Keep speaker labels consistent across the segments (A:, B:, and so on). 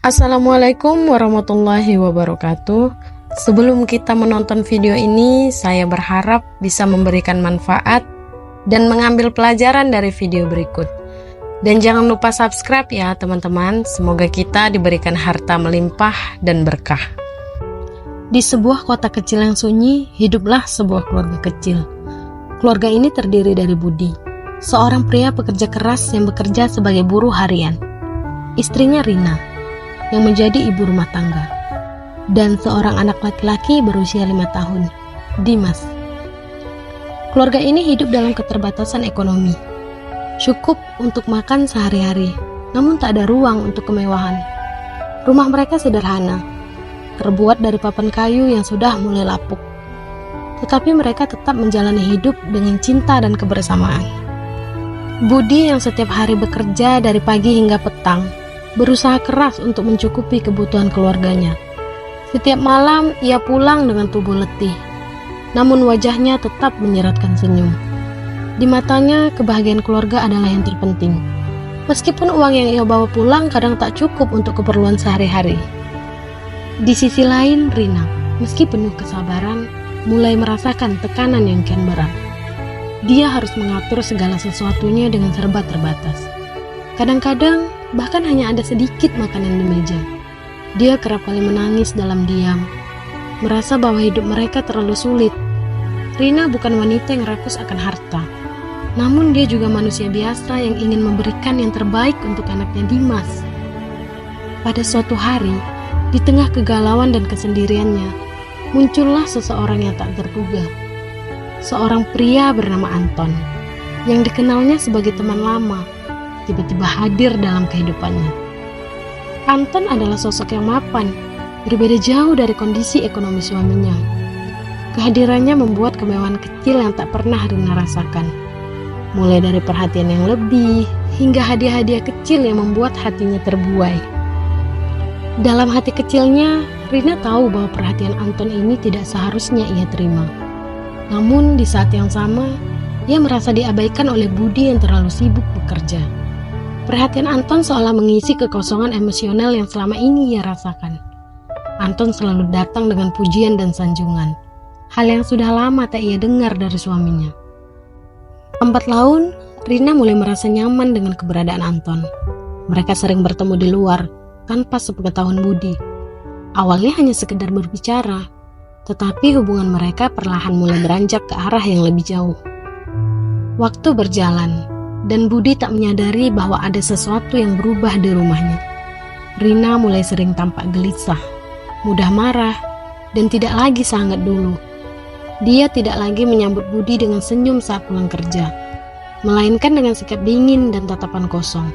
A: Assalamualaikum warahmatullahi wabarakatuh. Sebelum kita menonton video ini, saya berharap bisa memberikan manfaat dan mengambil pelajaran dari video berikut. Dan jangan lupa subscribe ya teman-teman. Semoga kita diberikan harta melimpah dan berkah. Di sebuah kota kecil yang sunyi, hiduplah sebuah keluarga kecil. Keluarga ini terdiri dari Budi, seorang pria pekerja keras yang bekerja sebagai buruh harian. Istrinya Rina, yang menjadi ibu rumah tangga, dan seorang anak laki-laki berusia 5 tahun, Dimas. Keluarga ini hidup dalam keterbatasan ekonomi. Cukup untuk makan sehari-hari, namun tak ada ruang untuk kemewahan. Rumah mereka sederhana, terbuat dari papan kayu yang sudah mulai lapuk. Tetapi mereka tetap menjalani hidup dengan cinta dan kebersamaan. Budi yang setiap hari bekerja dari pagi hingga petang, berusaha keras untuk mencukupi kebutuhan keluarganya. Setiap malam ia pulang dengan tubuh letih, namun wajahnya tetap menyiratkan senyum. Di matanya, kebahagiaan keluarga adalah yang terpenting. Meskipun uang yang ia bawa pulang kadang tak cukup untuk keperluan sehari-hari. Di sisi lain, Rina, meski penuh kesabaran, mulai merasakan tekanan yang kian berat. Dia harus mengatur segala sesuatunya dengan serba terbatas. Kadang-kadang, bahkan hanya ada sedikit makanan di meja. Dia kerap kali menangis dalam diam, merasa bahwa hidup mereka terlalu sulit. Rina bukan wanita yang rakus akan harta, namun dia juga manusia biasa yang ingin memberikan yang terbaik untuk anaknya Dimas. Pada suatu hari, di tengah kegalauan dan kesendiriannya, muncullah seseorang yang tak terduga. Seorang pria bernama Anton, yang dikenalnya sebagai teman lama, tiba-tiba hadir dalam kehidupannya. Anton adalah sosok yang mapan, berbeda jauh dari kondisi ekonomi suaminya. Kehadirannya membuat kemewahan kecil yang tak pernah Rina rasakan. Mulai dari perhatian yang lebih, hingga hadiah-hadiah kecil yang membuat hatinya terbuai. Dalam hati kecilnya, Rina tahu bahwa perhatian Anton ini tidak seharusnya ia terima. Namun di saat yang sama, ia merasa diabaikan oleh Budi yang terlalu sibuk bekerja. Perhatian Anton seolah mengisi kekosongan emosional yang selama ini ia rasakan. Anton selalu datang dengan pujian dan sanjungan, hal yang sudah lama tak ia dengar dari suaminya. Lambat laun, Rina mulai merasa nyaman dengan keberadaan Anton. Mereka sering bertemu di luar, tanpa sepengetahuan Budi. Awalnya hanya sekedar berbicara, tetapi hubungan mereka perlahan mulai beranjak ke arah yang lebih jauh. Waktu berjalan, dan Budi tak menyadari bahwa ada sesuatu yang berubah di rumahnya. Rina mulai sering tampak gelisah, mudah marah, dan tidak lagi sehangat dulu. Dia tidak lagi menyambut Budi dengan senyum saat pulang kerja, melainkan dengan sikap dingin dan tatapan kosong.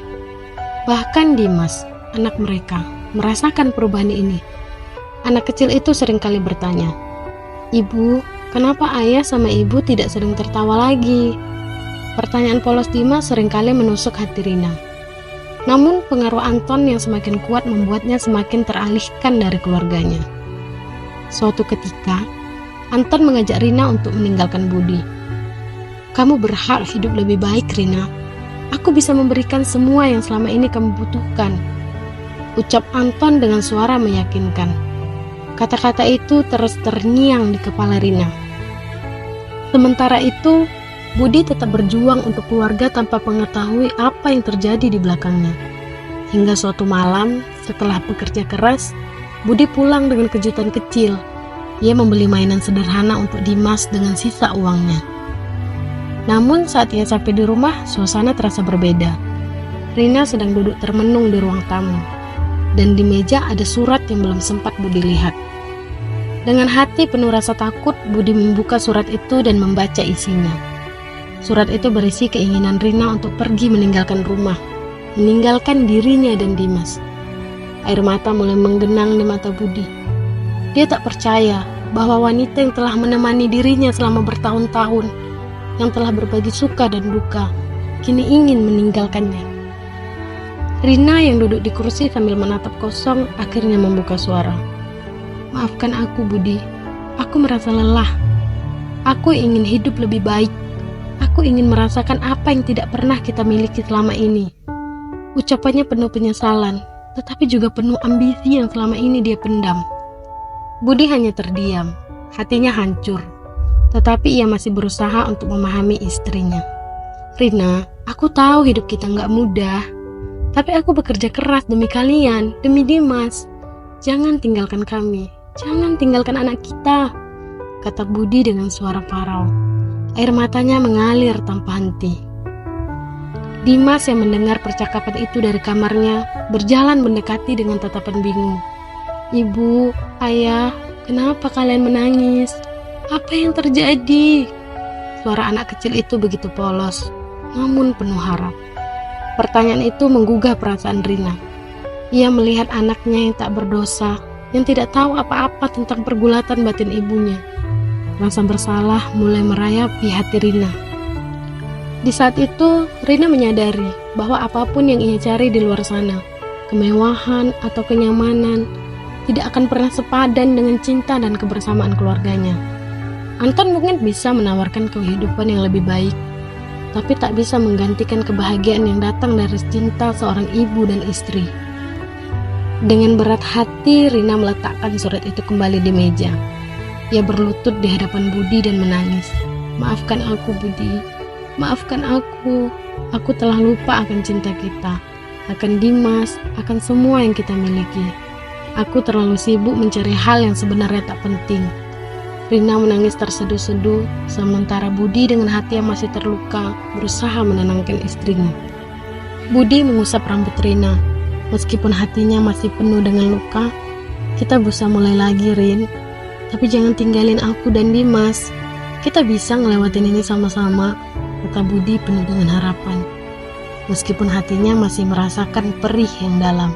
A: Bahkan Dimas, anak mereka, merasakan perubahan ini. Anak kecil itu seringkali bertanya, "Ibu, kenapa ayah sama ibu tidak sering tertawa lagi?" Pertanyaan polos Dimas seringkali menusuk hati Rina. Namun pengaruh Anton yang semakin kuat membuatnya semakin teralihkan dari keluarganya. Suatu ketika, Anton mengajak Rina untuk meninggalkan Budi. "Kamu berhak hidup lebih baik, Rina. Aku bisa memberikan semua yang selama ini kamu butuhkan," ucap Anton dengan suara meyakinkan. Kata-kata itu terus terngiang di kepala Rina. Sementara itu, Budi tetap berjuang untuk keluarga tanpa mengetahui apa yang terjadi di belakangnya. Hingga suatu malam, setelah bekerja keras, Budi pulang dengan kejutan kecil. Ia membeli mainan sederhana untuk Dimas dengan sisa uangnya. Namun saat ia sampai di rumah, suasana terasa berbeda. Rina sedang duduk termenung di ruang tamu, dan di meja ada surat yang belum sempat Budi lihat. Dengan hati penuh rasa takut, Budi membuka surat itu dan membaca isinya. Surat itu berisi keinginan Rina untuk pergi meninggalkan rumah, meninggalkan dirinya dan Dimas. Air mata mulai menggenang di mata Budi. Dia tak percaya bahwa wanita yang telah menemani dirinya selama bertahun-tahun, yang telah berbagi suka dan duka, kini ingin meninggalkannya. Rina yang duduk di kursi sambil menatap kosong akhirnya membuka suara. "Maafkan aku, Budi. Aku merasa lelah. Aku ingin hidup lebih baik. Aku ingin merasakan apa yang tidak pernah kita miliki selama ini." Ucapannya penuh penyesalan, tetapi juga penuh ambisi yang selama ini dia pendam. Budi hanya terdiam, hatinya hancur, tetapi ia masih berusaha untuk memahami istrinya. Rina, aku tahu hidup kita nggak mudah, tapi aku bekerja keras demi kalian, demi Dimas. Jangan tinggalkan kami, jangan tinggalkan anak kita, kata Budi dengan suara parau. Air matanya mengalir tanpa henti. Dimas yang mendengar percakapan itu dari kamarnya berjalan mendekati dengan tatapan bingung. Ibu, ayah, kenapa kalian menangis? Apa yang terjadi? Suara anak kecil itu begitu polos, namun penuh harap. Pertanyaan itu menggugah perasaan Rina. Ia melihat anaknya yang tak berdosa, yang tidak tahu apa-apa tentang pergulatan batin ibunya. Rasa bersalah mulai merayapi hati Rina. Di saat itu, Rina menyadari bahwa apapun yang ia cari di luar sana, kemewahan atau kenyamanan, tidak akan pernah sepadan dengan cinta dan kebersamaan keluarganya. Anton mungkin bisa menawarkan kehidupan yang lebih baik, tapi tak bisa menggantikan kebahagiaan yang datang dari cinta seorang ibu dan istri. Dengan berat hati, Rina meletakkan surat itu kembali di meja. Ia berlutut di hadapan Budi dan menangis. Maafkan aku, Budi. Maafkan aku telah lupa akan cinta kita, akan Dimas, akan semua yang kita miliki. Aku terlalu sibuk mencari hal yang sebenarnya tak penting. Rina menangis terseduh-seduh, sementara Budi dengan hati yang masih terluka, berusaha menenangkan istrinya. Budi mengusap rambut Rina. Meskipun hatinya masih penuh dengan luka, kita bisa mulai lagi, Rin. Tapi jangan tinggalin aku dan Dimas. Kita bisa ngelewatin ini sama-sama, kata Budi penuh dengan harapan. Meskipun hatinya masih merasakan perih yang dalam.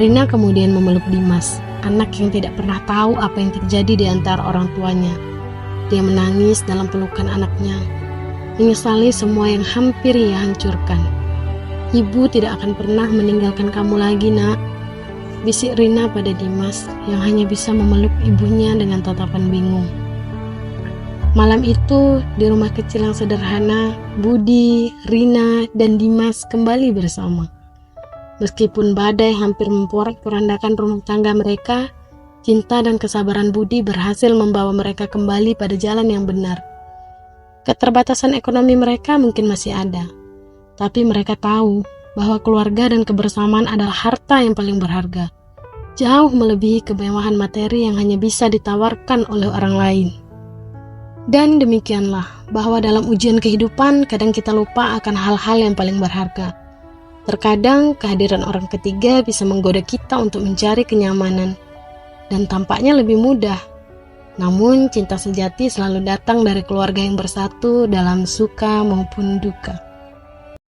A: Rina kemudian memeluk Dimas, anak yang tidak pernah tahu apa yang terjadi di antara orang tuanya. Dia menangis dalam pelukan anaknya, menyesali semua yang hampir ia hancurkan. Ibu tidak akan pernah meninggalkan kamu lagi, nak, bisik Rina pada Dimas yang hanya bisa memeluk ibunya dengan tatapan bingung. Malam itu, di rumah kecil yang sederhana, Budi, Rina, dan Dimas kembali bersama. Meskipun badai hampir memporak-porandakan rumah tangga mereka, cinta dan kesabaran Budi berhasil membawa mereka kembali pada jalan yang benar. Keterbatasan ekonomi mereka mungkin masih ada, tapi mereka tahu bahwa keluarga dan kebersamaan adalah harta yang paling berharga, jauh melebihi kemewahan materi yang hanya bisa ditawarkan oleh orang lain. Dan demikianlah, bahwa dalam ujian kehidupan kadang kita lupa akan hal-hal yang paling berharga. Terkadang kehadiran orang ketiga bisa menggoda kita untuk mencari kenyamanan, dan tampaknya lebih mudah. Namun cinta sejati selalu datang dari keluarga yang bersatu dalam suka maupun duka.